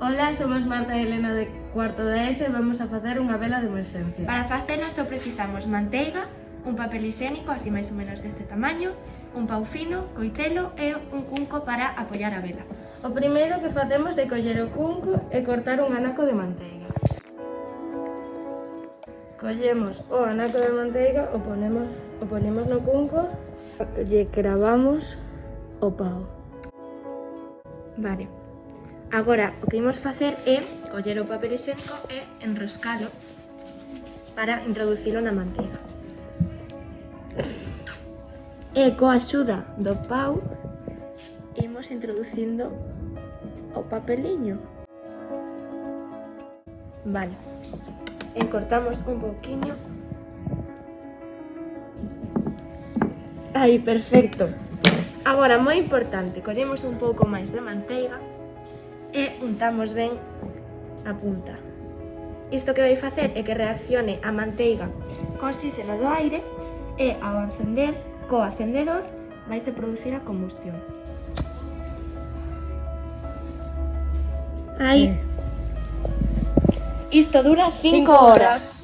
Ola, somos Marta e Helena de cuarto de ESO e vamos a facer unha vela de emerxencia. Para facela só precisamos manteiga, un papel higiénico, así máis ou menos deste tamaño, un pau fino, coitelo e un cunco para apoiar a vela. O primeiro que facemos é coller o cunco e cortar un anaco de manteiga. Collemos o anaco de manteiga, o ponemos no cunco e lle cravamos o pau. Vale. Agora, o que imos facer é coller o papel higiénico e enroscalo para introducilo na manteiga. E coa axuda do pau imos introducindo o papeliño. Vale. E cortamos un pouquiño. Aí, perfecto. Agora, moi importante, collemos un pouco máis de manteiga e untamos ben a punta. Isto que vai facer é que reaccione a manteiga co oxígeno do aire e ao encender co acendedor vaise producir a combustión. Aí. Isto dura 5 horas.